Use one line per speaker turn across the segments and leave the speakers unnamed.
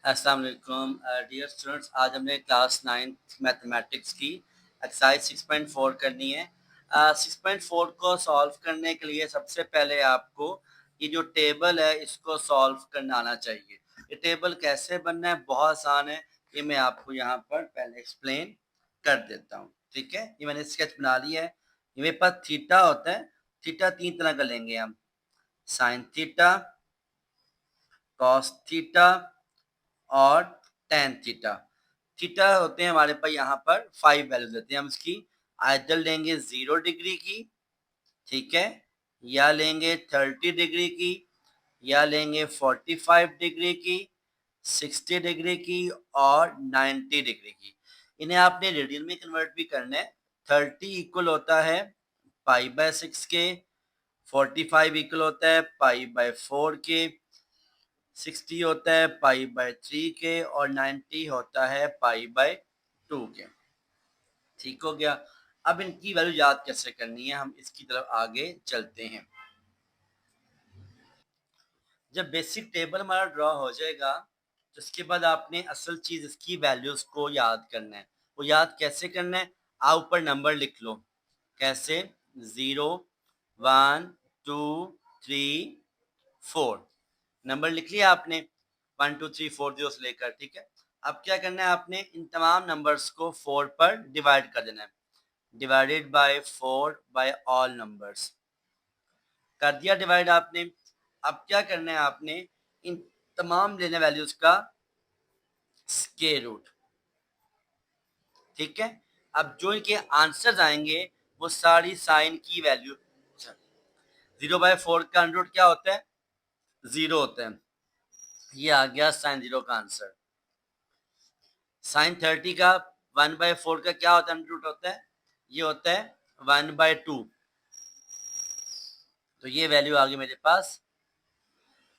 अस्सलाम वालेकुम dear students. आज हमने क्लास 9th मैथमेटिक्स की एक्सरसाइज 6.4 करनी है। 6.4 को सॉल्व करने के लिए सबसे पहले आपको ये जो टेबल है इसको सॉल्व करना आना चाहिए। ये टेबल कैसे बनना है, बहुत आसान है। ये मैं आपको यहाँ पर पहले एक्सप्लेन कर देता हूँ। ठीक है, ये मैंने स्केच बना लिया है। ये मेरे पास थीटा होता है। थीटा तीन तरह का लेंगे हम, साइन थीटा, कॉस थीटा और टेन थीटा। थीटा होते हैं हमारे पास यहाँ पर 5 वैल्यू देते हैं हम इसकी। आइदर लेंगे 0 डिग्री की, ठीक है, या लेंगे 30 डिग्री की, या लेंगे 45 डिग्री की, 60 डिग्री की और 90 डिग्री की। इन्हें आपने रेडियन में कन्वर्ट भी करना है। 30 इक्वल होता है पाई/6 के, 45 इक्वल होता है पाई/4 के, 60 होता है पाई/3 के और 90 होता है पाई/2 के। ठीक हो गया। अब इनकी वैल्यू याद कैसे करनी है, हम इसकी तरफ आगे चलते हैं। जब बेसिक टेबल हमारा ड्रॉ हो जाएगा तो इसके बाद आपने असल चीज इसकी वैल्यूज को याद करना है। वो याद कैसे करना है, आप ऊपर नंबर लिख लो। कैसे? 0, 1, 2, 3, 4 नंबर लिख लिया आपने, 1 2 3 4 0 से लेकर। ठीक है, अब क्या करना है, आपने इन तमाम नंबर्स को 4 पर डिवाइड कर देना है। Divided by 4 by all numbers कर दिया डिवाइड आपने। अब क्या करना है, आपने इन तमाम लेने वैल्यूज का स्क्वायर रूट। ठीक है, अब जो इनके आंसर्स आएंगे वो सारी साइन की वैल्यू। 0/4 का अंडर रूट क्या होता है? 0 होता है। ये आ गया साइन 0 का आंसर। साइन 30 का 1/4 का क्या होता है? अंडर रूट होता है, ये होता है 1/2। तो ये वैल्यू आ गई मेरे पास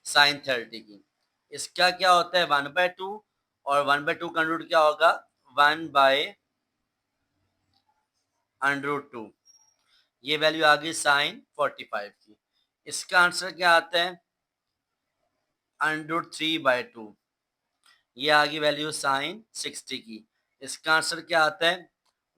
साइन 30 की। इसका क्या होता है? 1/2, और 1/2 का अंडर रूट क्या होगा? 1/√2। ये वैल्यू आ गई साइन 45 की। इसका आंसर क्या आता है? √3/2। ये आ गई वैल्यू साइन 60 की। इसका आंसर क्या आता है?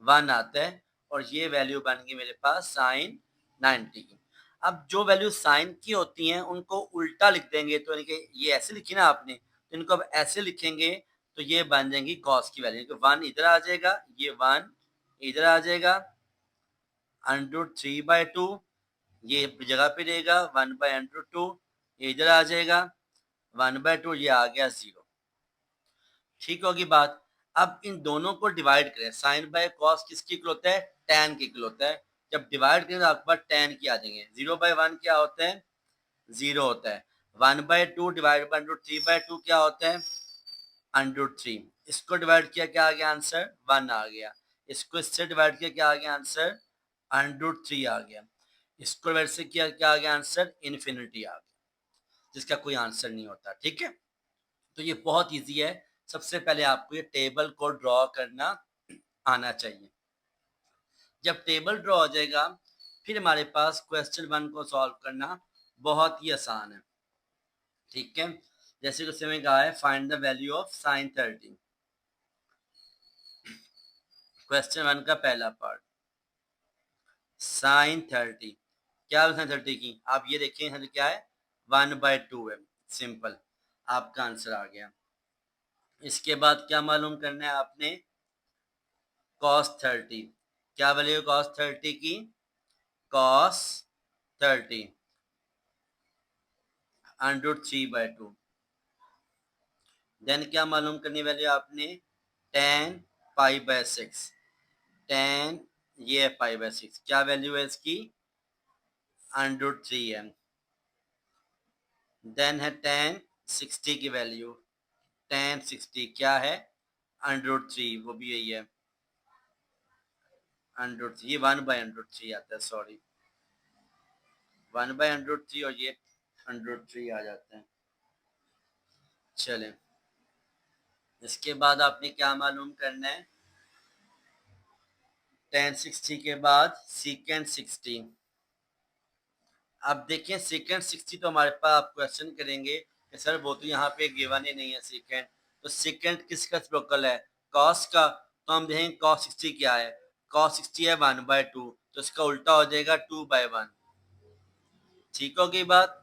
1 आता है। और ये वैल्यू बन गई मेरे पास साइन 90 की। अब जो वैल्यू साइन की होती हैं उनको उल्टा लिख देंगे, तो ये ऐसे लिखी ना आपने, तो इनको अब ऐसे लिखेंगे तो ये बन जाएंगी कॉस की वैल्यू। तो 1 इधर आ जाएगा, ये 1 इधर आ जाएगा, √3/2 ये जगह पे रहेगा, 1/√2 ये इधर आ जाएगा, 1/2 ये आ गया 0। ठीक होगी बात। अब इन दोनों को डिवाइड करें। साइन बाय कॉस किसकी इक्वल होता है? tan की इक्वल होता है। जब डिवाइड करें तो आपके पास tan की आ जाएंगे। 0/1 क्या होता है? 0 होता है। 1/2 डिवाइड बाय √3/2 क्या होता है? √3। इसको डिवाइड किया, क्या आ गया आंसर? 1 आ गया। इसको इससे डिवाइड किया, क्या आ गया आंसर? √3 आ गया। इसको डिवाइड से किया, क्या आ गया आंसर? इन्फिनिटी आ गया, जिसका कोई आंसर नहीं होता। ठीक है, तो ये बहुत इजी है। सबसे पहले आपको ये टेबल को ड्रॉ करना आना चाहिए। जब टेबल ड्रॉ हो जाएगा फिर हमारे पास क्वेश्चन 1 को सॉल्व करना बहुत ही आसान है। ठीक है, जैसे कि हमें कहा है find the value of sine 30। Question 1 का पहला पार्ट, साइन 30। क्या है साइन 30 की? आप ये देखिए यहाँ क्या है, 1/2 है। सिंपल, आपका आंसर आ गया। इसके बाद क्या मालूम करना है आपने? कॉस 30। क्या वैल्यू कॉस 30 की? कॉस 30 √3/2। देन क्या मालूम करनी वैल्यू आपने? tan π/6। tan ये π/6, क्या वैल्यू है इसकी? √3 है। देन है tan 60 की वैल्यू। tan 60 क्या है? √3, वो भी यही है √3। ये 1/√3 आता है, सॉरी 1/√3 और ये √3 आ जाते हैं। चलें, इसके बाद आपने क्या मालूम करना है? tan 60 के बाद secant 60। अब देखिए secant 60 तो हमारे पास आप क्वेश्चन करेंगे कि सर वो तो यहाँ पे गिवन ही नहीं है secant, तो सेकेंड किसका रेसिप्रोकल है? कॉस का। तो हम देखेंगे कॉस 60 क्या है? कॉस 60 है 1/2, तो इसका उल्टा हो जाएगा 2/1। ठीक होगी बात?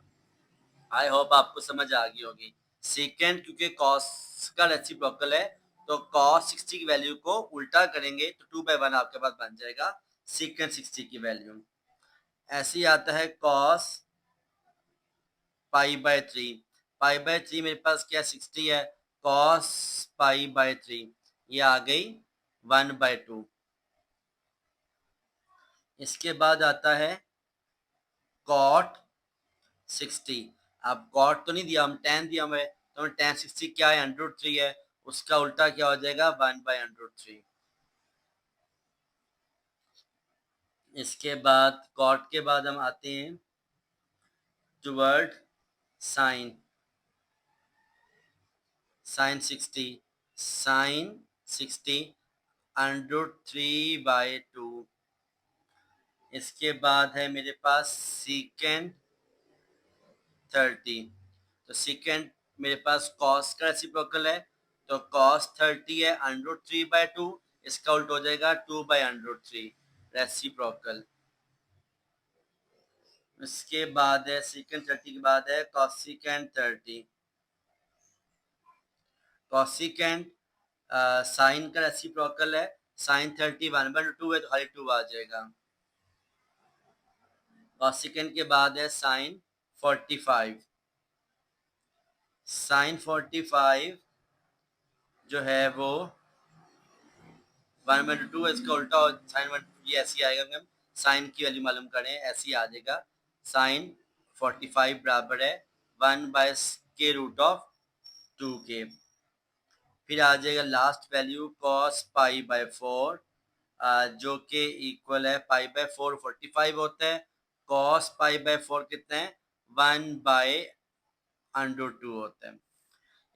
आई होप आपको समझ आ गई होगी। सेकेंड क्योंकि कॉस का रेसिप्रोकल है, तो कॉस 60 की वैल्यू को उल्टा करेंगे तो 2/1 आपके पास बन जाएगा सेकेंड 60 की वैल्यू। ऐसे ही आता है कॉस पाई/3। पाई/3 मेरे पास क्या 60 है, कॉस पाई/3 ये आ गई 1/2। इसके बाद आता है कॉट 60। अब कॉट तो नहीं दिया, हम tan दिया हमें, तो हमें tan 60 क्या है, √3 है, उसका उल्टा क्या हो जाएगा 1/√3। इसके बाद कॉट के बाद हम आते हैं टुवर्ड साइन। Sign 60, sign 60 √3/2। इसके बाद है मेरे पास सीकेंड 30। तो सीकेंड मेरे पास कॉस का रेसिप्रोकल है, तो कॉस 30 है √3/2, इसका उल्टा हो जाएगा 2/√3 रेसिप्रोकल। इसके बाद है सीकेंड 30 के बाद है कॉसिकेंड 30। कॉसिकेंड साइन का रेसिप्रोकल है, साइन 30 1/2 है तो खाली 2 आ जाएगा। कॉसिकेंड के बाद है साइन 45। साइन 45 जो है वो 1/2 है, इसका उल्टा साइन 1 ये ऐसे आएगा। हम साइन की वैल्यू मालूम करें ऐसे ही आ जाएगा। साइन 45 बराबर है 1/√2 के। फिर आ जाएगा लास्ट वैल्यू कॉस पाई/4, जो कि इक्वल है पाई/4 45 होता है। कॉस पाई/4 कितना है 1/√2 होता है।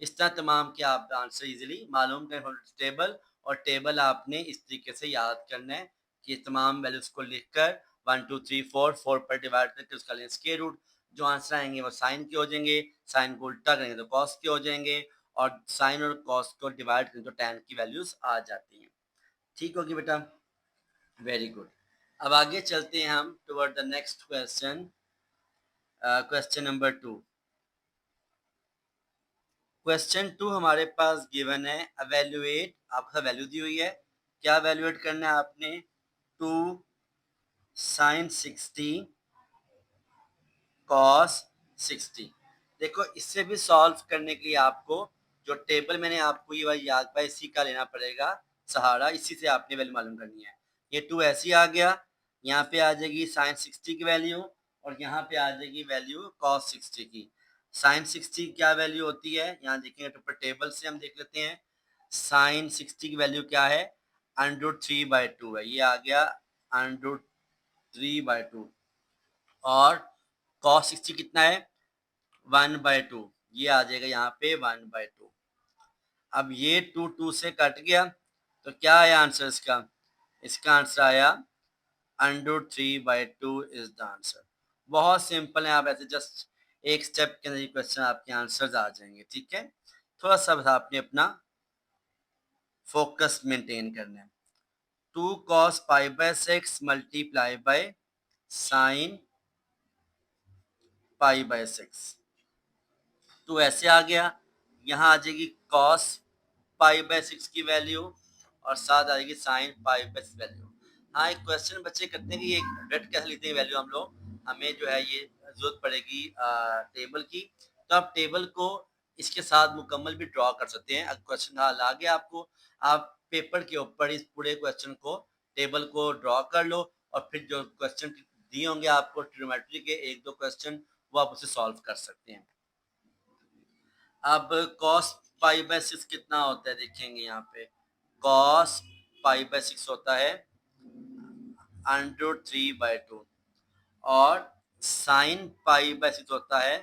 इस तरह तमाम के आप आंसर इजीली मालूम करें टेबल, और टेबल आपने इस तरीके से याद करना है कि तमाम वैल्यूज को लिखकर 1 2 3 4 पर डिवाइड करके उसका लें स्क्वायर रूट। जो आंसर आएंगे वो साइन के हो जाएंगे, साइन को उल्टा करेंगे तो कॉस के हो जाएंगे, और साइन और कॉस को डिवाइड करें तो टैन की वैल्यूज आ जाती हैं। ठीक होगी बेटा? Very good. अब आगे चलते हैं हम toward the next question. Question number 2। Question 2 हमारे पास गिवन है एवेल्युएट, आपका वैल्यू दी हुई है। क्या एवेल्युएट करना है आपने? 2 साइन 60 कॉस 60। देखो इससे भी सॉल्व करने के लिए आपको जो टेबल मैंने आपको ये वाली याद पाई इसी का लेना पड़ेगा सहारा, इसी से आपने वैल्यू मालूम करनी है। ये 2 ऐसे आ गया, यहाँ पे आ जाएगी साइन 60 की वैल्यू, और यहाँ पे आ जाएगी वैल्यू कॉस 60 की। साइन 60 क्या वैल्यू होती है यहाँ देखेंगे तो टेबल से हम देख लेते हैं। साइन 60 की वैल्यू क्या है, √3/2 है, ये आ गया √3/2। और कॉस 60 कितना है 1/2, ये आ जाएगा यहाँ पे 1/2। अब ये 2 2 से कट गया, तो क्या आया आंसर इसका? इसका आंसर आया √3/2 इज द आंसर। बहुत सिंपल है, आप ऐसे जस्ट एक स्टेप के अंदर ये क्वेश्चन आपके आंसर्स आ जाएंगे। ठीक है, थोड़ा सा बस आपने अपना फोकस मेंटेन करना है। 2 cos π/6 मल्टीप्लाई बाय साइन π/6, तो ऐसे आ गया। यहाँ आ जाएगी cos π/6 की वैल्यू, और साथ आ जाएगी साइन π/6 वैल्यू। हाँ, एक क्वेश्चन बच्चे करते हैं कि ये डायरेक्ट कैसे लिखते हैं वैल्यू हम लोग, हमें जो है ये जरूरत पड़ेगी टेबल की। तो आप टेबल को इसके साथ मुकम्मल भी ड्रॉ कर सकते हैं। अगर क्वेश्चन हल आ गया आपको, आप पेपर के ऊपर इस पूरे क्वेश्चन को टेबल को ड्रॉ कर लो, और फिर जो क्वेश्चन दिए होंगे आपको ट्रिग्नोमेट्री के 1 2 क्वेश्चन, वो आप उसे सॉल्व कर सकते हैं। अब cos π/6 कितना होता है देखेंगे यहाँ पे। cos π/6 होता है √3/2, और sin π/6 होता है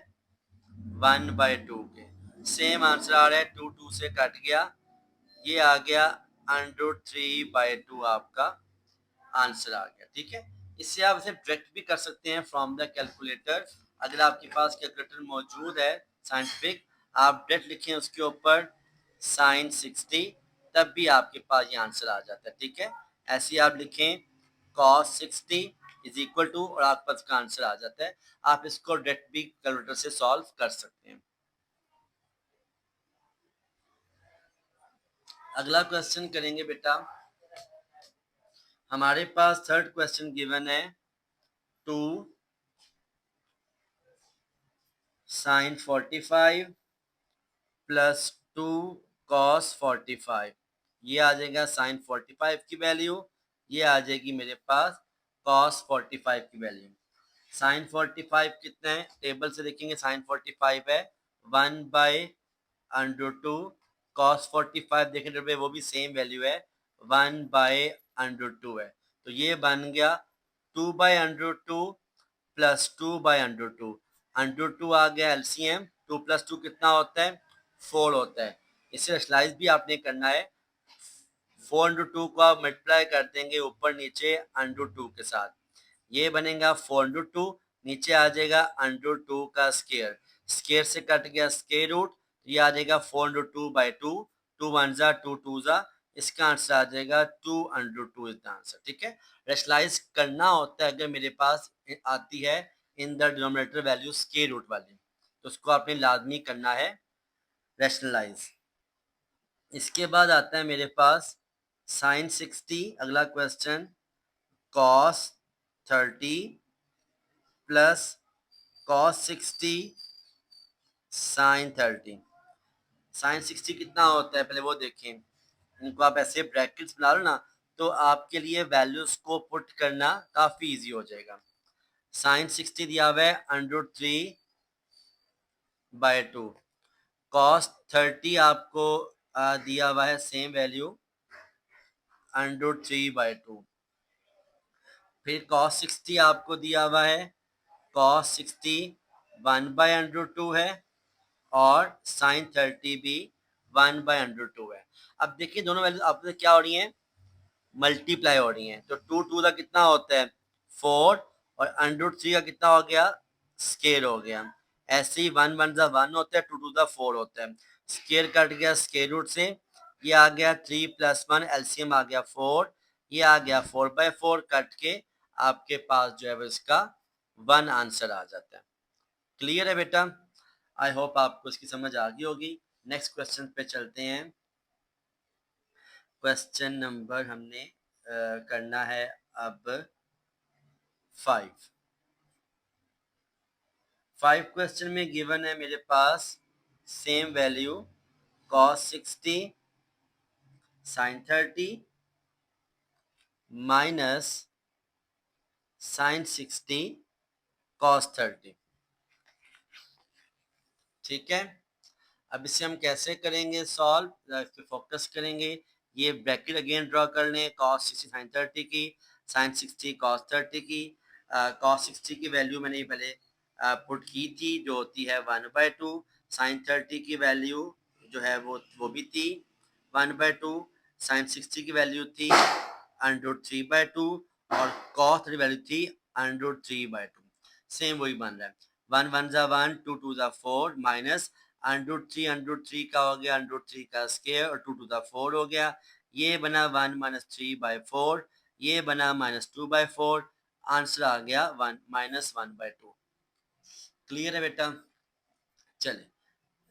1/2 के। सेम आंसर आ रहा है, 2 2 से कट गया, ये आ गया √3/2 आपका आंसर आ गया। ठीक है, इससे आप इसे डायरेक्ट भी कर सकते हैं फ्रॉम द कैलकुलेटर। अगर आपके पास कैलकुलेटर मौजूद है साइंटिफिक, आप डायरेक्ट लिखें उसके ऊपर साइन 60, तब भी आपके पास ये आंसर आ जाता है। ठीक है, ऐसे ही आप लिखें cos 60 इज इक्वल टू, और आपके पास का आंसर आ जाता है। आप इसको डायरेक्ट भी कैलकुलेटर से सॉल्व कर सकते हैं। अगला क्वेश्चन करेंगे बेटा, हमारे पास थर्ड क्वेश्चन गिवन है 2 साइन 45 प्लस 2 कॉस 45। ये आ जाएगा साइन 45 की वैल्यू, ये आ जाएगी मेरे पास कॉस 45 की वैल्यू। साइन 45 कितना है, टेबल से देखेंगे, साइन 45 है 1/√2, कॉस 45 देखेंगे वो भी सेम वैल्यू है 1/√2 है। तो ये बन गया 2/√2 प्लस 2/√2, √2 आ गया एलसीएम, 2 प्लस 2 कितना होता है 4 होता है। इसे रैशनलाइज भी आपने करना है, 4 × 2 को आप मल्टीप्लाई कर देंगे ऊपर नीचे √2 के साथ, ये बनेगा 4 × 2, नीचे आ जाएगा √2 का स्केयर, स्केयर से कट गया स्केयर रूट, ये आ जाएगा 4 × 2/2, 2 1 जा 2 2 जा, इसका आंसर आ जाएगा 2 √2 इज द आंसर। ठीक है, रेशनलाइज करना होता है, अगर मेरे पास आती है in the denominator value square root वाली, तो उसको आपने लाजमी करना है रेशनलाइज। इसके बाद आता है मेरे पास साइन 60, अगला question cos 30 plus cos 60 sine 30। Sine 60 कितना होता है पहले वो देखें, इनको आप ऐसे ब्रैकेट्स बना लो ना, तो आपके लिए वैल्यूज को पुट करना काफी इजी हो जाएगा। साइन 60 दिया हुआ है √3/2, कॉस 30 आपको दिया हुआ है सेम वैल्यू √3/2, फिर cos 60 आपको दिया हुआ है cos 60 1/√2 है, और sin 30 भी 1/√2 है। अब देखिए दोनों वैल्यू आपसे क्या हो रही हैं, मल्टीप्लाई हो रही हैं, तो 2 2 का कितना होता है 4, और √3 का कितना हो गया स्केयर हो गया। ऐसे ही 1 1 जा 1 होता है, 2 2 जा 4 होता है, स्केयर कट गया स्केयर रूट से, ये आ गया 3 + 1 एलसीएम आ गया 4, ये आ गया 4/4 कट के आपके पास जो है वो इसका 1 आंसर आ जाता है। क्लियर है बेटा, आई होप आपको इसकी समझ आ गई होगी। नेक्स्ट क्वेश्चन पे चलते हैं। क्वेश्चन नंबर हमने करना है अब 5। 5 क्वेश्चन में गिवन है मेरे पास same value cos 60 sin 30 minus sin 60 cos 30। ठीक है, अब इसे हम कैसे करेंगे सॉल्व, इस पे फोकस करेंगे। ये ब्रैकेट अगेन ड्रॉ कर लें, cos 60 sin 30 की, sin 60 cos 30 की। cos 60 की वैल्यू मैंने पहले पुट की थी, जो होती है 1/2, sin 30 की वैल्यू जो है वो भी थी 1/2, sin 60 की वैल्यू थी √3/2, और cos 30 वैल्यू थी √3/2। सेम वही बन रहा है, 1 1 जा 1, 2 2 जा 4, माइनस √3 का हो गया √3 का स्केयर, और 2 2 जा 4 हो गया, ये बना 1 - 3/4, ये बना -2/4, आंसर आ गया 1 -1/2। क्लियर है बेटा, चले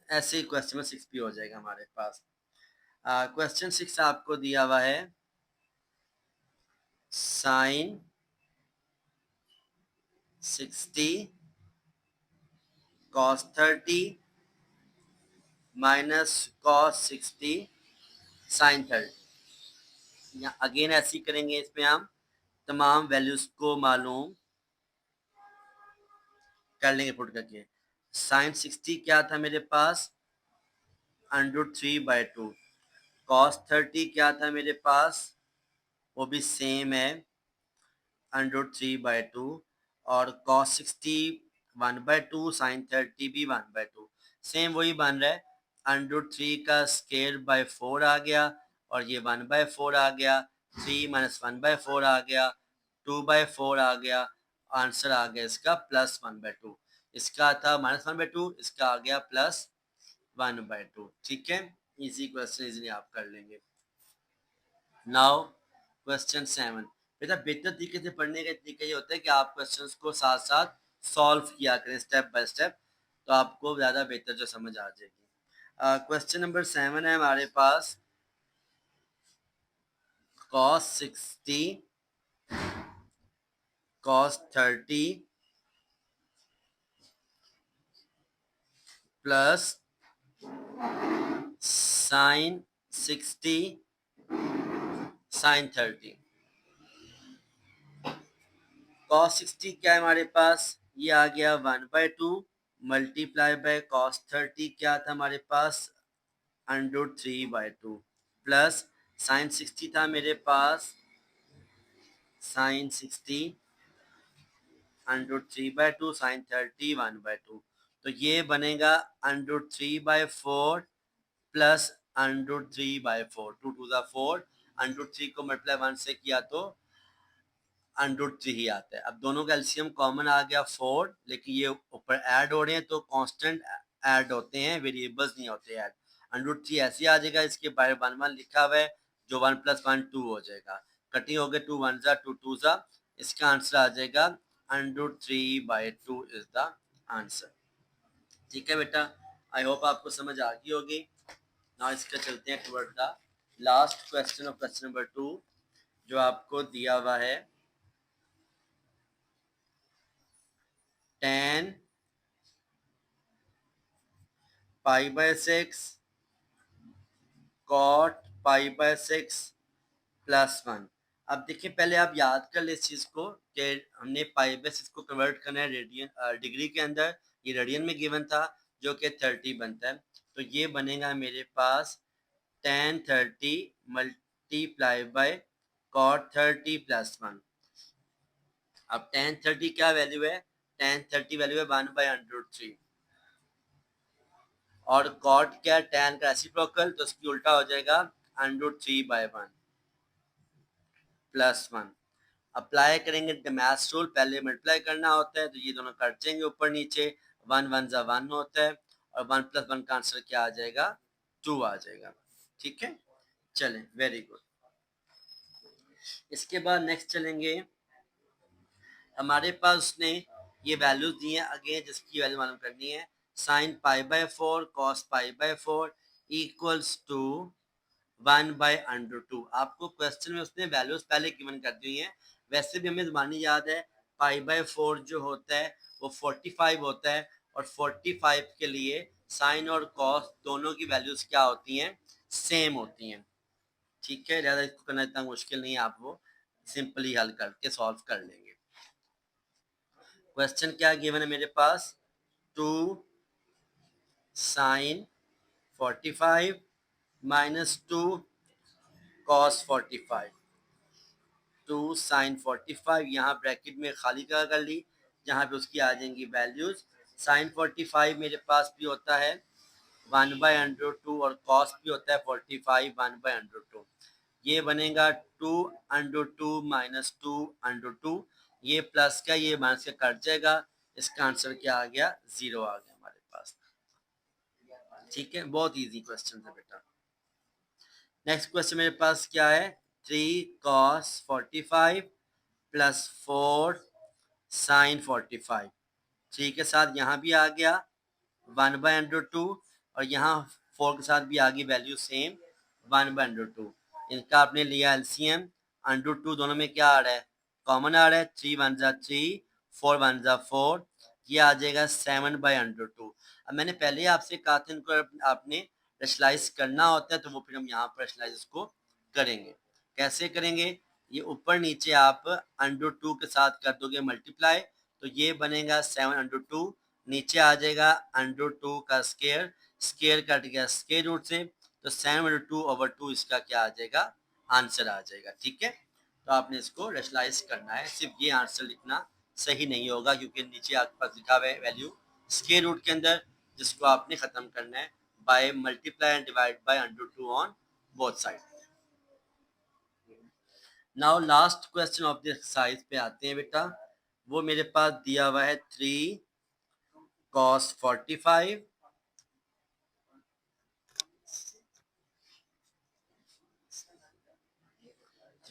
ऐसे ही क्वेश्चन 6 भी हो जाएगा हमारे पास। क्वेश्चन 6 आपको दिया हुआ है sine 60 cos 30 minus cos 60 sin 30। या अगेन ऐसे ही करेंगे, इसमें हम तमाम वैल्यूज को मालूम कर लेंगे पुट करके। साइन 60 क्या था मेरे पास √3/2, cos 30 क्या था मेरे पास, वो भी सेम है √3/2, और cos 60 1/2, sin 30 भी 1/2, सेम वही बन रहा है। √3 का स्केयर बाय 4 आ गया, और ये 1/4 आ गया, 3 - 1/4 आ गया, 2/4 आ गया, आंसर आ गया इसका +1/2। इसका था -1/2, इसका आ गया +1/2। ठीक है, इजी क्वेश्चन इजीली आप कर लेंगे। Now question 7। बेटा बेहतर तरीके से पढ़ने का तरीका ये होता है कि आप क्वेश्चंस को साथ साथ सॉल्व किया करें स्टेप बाय स्टेप, तो आपको ज़्यादा बेहतर जो समझ आ जाएगी। क्वेश्चन नंबर 7 है हमारे पास, cos 60 cos 30 plus sin 60 sin 30। cos 60 क्या है हमारे पास, ये आ गया 1/2 मल्टीप्लाई बाय cos 30 क्या था हमारे पास, √3/2 प्लस sin 60 था मेरे पास sin 60 √3/2 sin 30 1/2, तो ये बनेगा √3/4 प्लस √3/4, 2 2 4, √3 को मल्टीप्लाई 1 से किया तो √3 ही आता है। अब दोनों का एलसीएम कॉमन आ गया 4, लेकिन ये ऊपर ऐड हो रहे हैं तो कांस्टेंट ऐड होते हैं, वेरिएबल्स नहीं होते ऐड। √3 ऐसे आ जाएगा, इसके बाहर 1 1 लिखा हुआ है, जो 1 + 1 2 हो जाएगा, कटिंग हो गए 2 1 जा 2 2 जा, इसका आंसर आ जाएगा √3/2 इज द आंसर। ठीक है बेटा, आई होप आपको समझ आ गई होगी। ना इसका चलते हैं toward the last question of question number 2, जो आपको दिया हुआ है, tan π/6 cot π/6 +1। अब देखिए पहले आप याद कर ले इस चीज को कि हमने π/6 को कन्वर्ट करना है रेडियन डिग्री के अंदर, ये रेडियन में गिवन था, जो कि 30 बनता है, तो ये बनेगा मेरे पास tan 30 मल्टीप्लाई बाय cot 30 +1। अब tan 30 क्या वैल्यू है, tan 30 वैल्यू है 1/√3, और cot क्या है, tan का रेसिप्रोकल, तो उसकी उल्टा हो जाएगा √3/1 +1। अप्लाई करेंगे मैथ्स रूल, पहले मल्टीप्लाई करना होता है, तो ये दोनों कट जाएंगे ऊपर नीचे, 1 1 जा 1 होता है, और 1 + 1 का आंसर क्या आ जाएगा, 2 आ जाएगा। ठीक है, चलें, वेरी गुड। इसके बाद नेक्स्ट चलेंगे, हमारे पास उसने ये वैल्यूज दी हैं अगेन, जिसकी वैल्यू मालूम करनी है, sin π/4 cos π/4 इक्वल्स टू 1/√2। आपको क्वेश्चन में उसने वैल्यूज पहले गिवन कर दी हैं, वैसे भी हमें ज़बानी याद है π/4 जो होता है वो 45 होता है, और 45 के लिए साइन और कॉस दोनों की वैल्यूज क्या होती हैं, सेम होती हैं। ठीक है, ज़्यादा इसको करना इतना मुश्किल नहीं है, आप वो सिंपली हल करके सॉल्व कर लेंगे। क्वेश्चन क्या गिवन है मेरे पास, 2 sin 45 minus 2 cos 45, 2 sin 45 यहाँ ब्रैकेट में खाली कर ली, जहाँ पे उसकी आ जाएंगी वैल्यूज। sin 45 मेरे पास भी होता है 1/√2, और cos भी होता है 45 1/√2, ये बनेगा 2/2 माइनस 2/2, ये प्लस का ये माइनस का कट जाएगा, इसका आंसर क्या आ गया, 0 आ गया हमारे पास। ठीक है, बहुत इजी क्वेश्चन है बेटा। नेक्स्ट क्वेश्चन मेरे पास क्या है, 3 cos 45 प्लस 4 sin 45, 3 के साथ यहाँ भी आ गया 1/√2, और यहाँ 4 के साथ भी आ गई वैल्यू सेम 1/√2। इनका आपने लिया एलसीएम, √2 दोनों में क्या आ रहा है, कॉमन आ रहा है, 3 1 जा 3, 4 1 जा 4, ये आ जाएगा 7/√2। अब मैंने पहले आपसे कहा था इनको आपने रेशनलाइज करना होता है, तो वो फिर हम यहाँ पर रेशनलाइज इसको करेंगे। कैसे करेंगे, ये ऊपर नीचे आप √2 के साथ कर दोगे मल्टीप्लाई, तो ये बनेगा 7/2, नीचे आ जाएगा √2 का स्केयर, स्केयर कट गया स्केयर रूट से, तो 7/2/2 इसका क्या आ जाएगा, आंसर आ जाएगा। ठीक है, तो आपने इसको रेशनलाइज करना है, सिर्फ ये आंसर लिखना सही नहीं होगा, क्योंकि नीचे आपके पास लिखा हुआ है वैल्यू स्केयर रूट के अंदर, जिसको आपने खत्म करना है by multiply and divide by √2 on both side. Now last question of the exercise पे आते हैं बेटा, वो मेरे पास दिया हुआ है 3 cos 45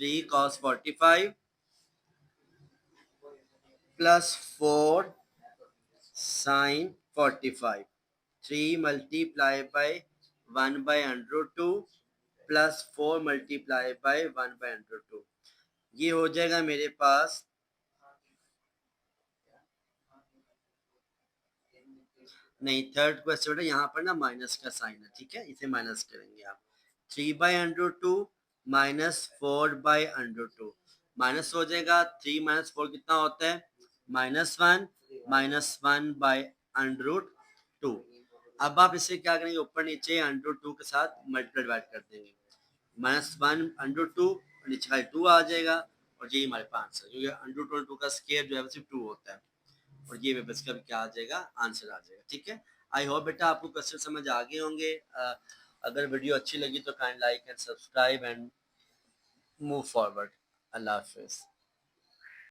3 cos 45 plus 4 sin 45. 3 multiplied by 1 by under root 2 plus 4 multiplied by 1 by under root 2. ये हो जाएगा मेरे पास नहीं, थर्ड क्वेश्चन बेटा यहाँ पर ना माइनस का साइन है, ठीक है, इसे माइनस करेंगे आप। 3 by under 2 minus 4 by under 2 minus हो जाएगा। 3 माइनस 4 कितना होता है? -1 -1 बाई अंडर रूट 2। अब आप इसे क्या करेंगे, ऊपर नीचे अंडर रूट 2 के साथ मल्टीप्लाई डिवाइड कर देंगे। -1 अंडर 2 नीचे का 2 आ जाएगा और यही हमारे पास आंसर, क्योंकि अंडर 2 का स्क्वायर जो है सिर्फ 2 होता है और ये बस का क्या आ जाएगा, आंसर आ जाएगा। ठीक है, आई होप बेटा आपको क्वेश्चन समझ आ गए होंगे। अगर वीडियो अच्छी लगी तो kind like and subscribe and move forward. अल्लाह हाफिज़।